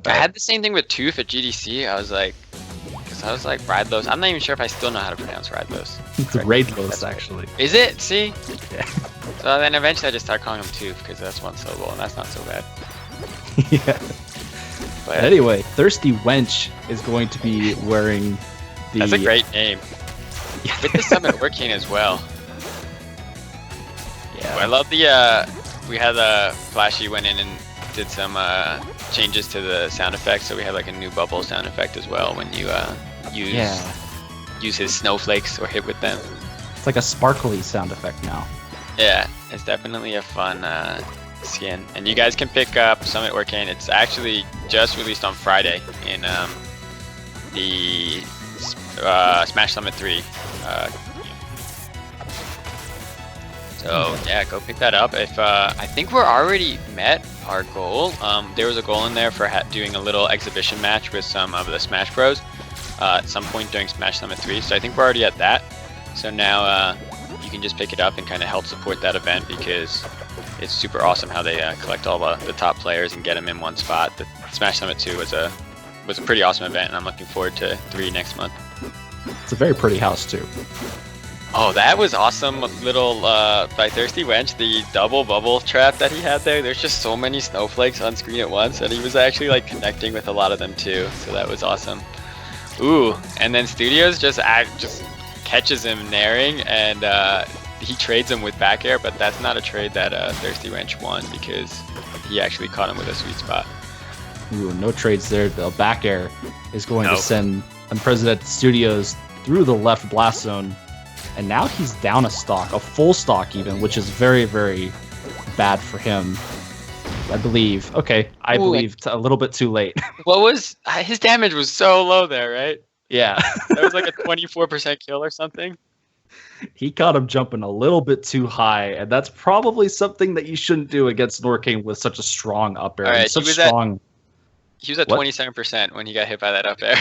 I had the same thing with Tooth at GDC. I was like, Radlos. I'm not even sure if I still know how to pronounce Radlos. It's Radlos, actually. Is it? See? Yeah. So then eventually I just started calling him Tooth because that's one syllable and that's not so bad. Yeah. But anyway, ThirstyWench is going to be wearing the... That's a great name. Yeah. With the summon Orcane as well. Yeah. I love the, we had Flashy went in and did some changes to the sound effects, so we have like a new bubble sound effect as well when you use his snowflakes or hit with them. It's like a sparkly sound effect now. Yeah, it's definitely a fun skin, and you guys can pick up Summit Orcane. It's actually just released on Friday in the Smash Summit 3. So yeah, go pick that up. If I think we're already met our goal. There was a goal in there for doing a little exhibition match with some of the Smash Bros. At some point during Smash Summit 3. So I think we're already at that. So now you can just pick it up and kind of help support that event because it's super awesome how they collect all the top players and get them in one spot. The Smash Summit 2 was a pretty awesome event, and I'm looking forward to 3 next month. It's a very pretty house too. Oh, that was awesome little by ThirstyWench, the double bubble trap that he had there. There's just so many snowflakes on screen at once, and he was actually like connecting with a lot of them too, so that was awesome. Ooh, and then Studios just catches him naring, and he trades him with back air, but that's not a trade that ThirstyWench won because he actually caught him with a sweet spot. Ooh, no trades there. The back air is going to send UnprecedentedStudios through the left blast zone. And now he's down a stock, a full stock even, which is very, very bad for him. I believe. Okay, I believe a little bit too late. What was his damage was so low there, right? Yeah. That was like a 24% kill or something. He caught him jumping a little bit too high, and that's probably something that you shouldn't do against Orcane with such a strong up air. All right, he was at What? 27% when he got hit by that up air.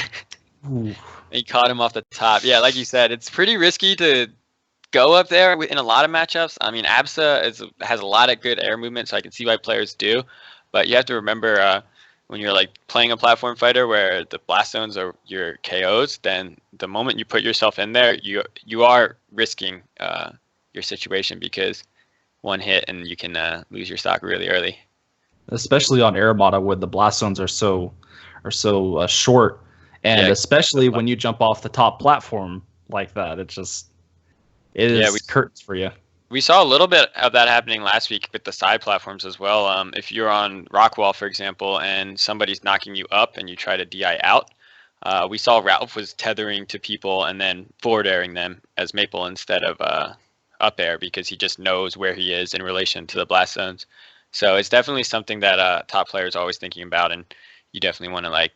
Ooh. He caught him off the top. Yeah, like you said, it's pretty risky to go up there in a lot of matchups. I mean, Absa has a lot of good air movement, so I can see why players do. But you have to remember when you're like playing a platform fighter where the blast zones are your KOs, then the moment you put yourself in there, you are risking your situation because one hit and you can lose your stock really early. Especially on Aramata when the blast zones are so short. And especially when you jump off the top platform like that, it is curtains for you. We saw a little bit of that happening last week with the side platforms as well. If you're on Rockwall, for example, and somebody's knocking you up and you try to DI out, we saw Ralph was tethering to people and then forward airing them as Maple instead of up air because he just knows where he is in relation to the blast zones. So it's definitely something that top players are always thinking about, and you definitely want to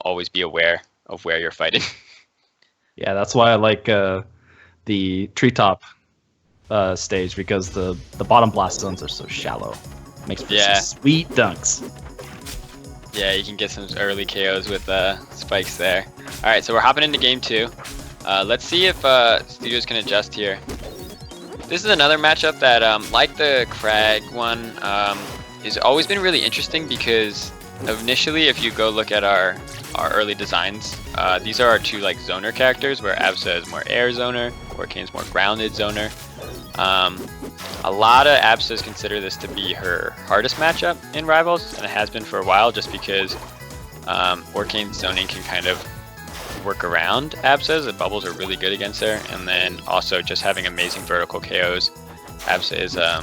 always be aware of where you're fighting. Yeah, that's why I like the treetop stage because the bottom blast zones are so shallow. Makes for some sweet dunks. Yeah, you can get some early KOs with spikes there. All right, so we're hopping into game 2. Let's see if Studios can adjust here. This is another matchup that, like the Crag one, has always been really interesting because initially, if you go look at our early designs, these are our two like zoner characters, where Absa is more air zoner, Orcane's more grounded zoner. A lot of Absas consider this to be her hardest matchup in Rivals, and it has been for a while, just because Orcane's zoning can kind of work around Absa's. The bubbles are really good against her, and then also just having amazing vertical KOs. Absa is a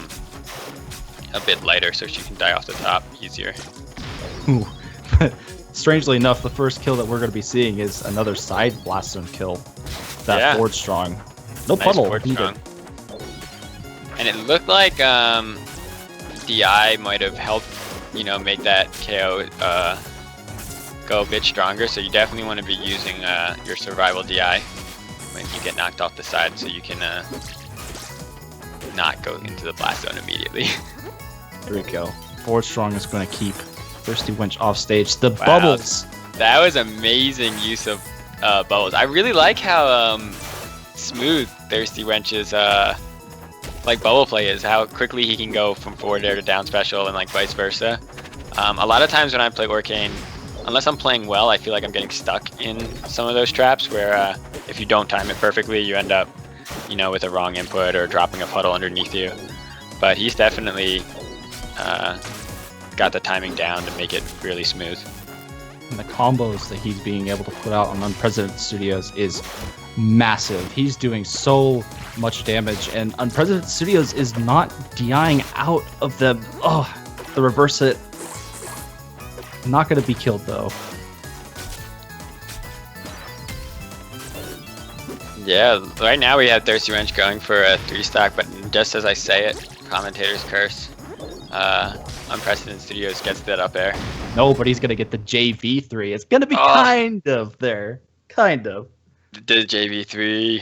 bit lighter, so she can die off the top easier. Ooh. Strangely enough, the first kill that we're going to be seeing is another side blast zone kill. That forward strong. No puddle. Strong. And it looked like DI might have helped, make that KO go a bit stronger. So you definitely want to be using your survival DI when you get knocked off the side, so you can not go into the blast zone immediately. There we go. Forward strong is going to keep ThirstyWench off stage. The bubbles. That was amazing use of bubbles. I really like how smooth ThirstyWench's bubble play is. How quickly he can go from forward air to down special and like vice versa. A lot of times when I play Orcane, unless I'm playing well, I feel like I'm getting stuck in some of those traps where if you don't time it perfectly, you end up, you know, with a wrong input or dropping a puddle underneath you. But he's definitely got the timing down to make it really smooth. And the combos that he's being able to put out on Unprecedented Studios is massive. He's doing so much damage, and Unprecedented Studios is not DIing out of the reverse hit. Not going to be killed though. Yeah, right now we have ThirstyWench going for a 3-stock, but just as I say it, commentator's curse. Unprecedented Studios gets that up air. No, but he's going to get the JV3. It's going to be kind of there. Kind of. The JV3.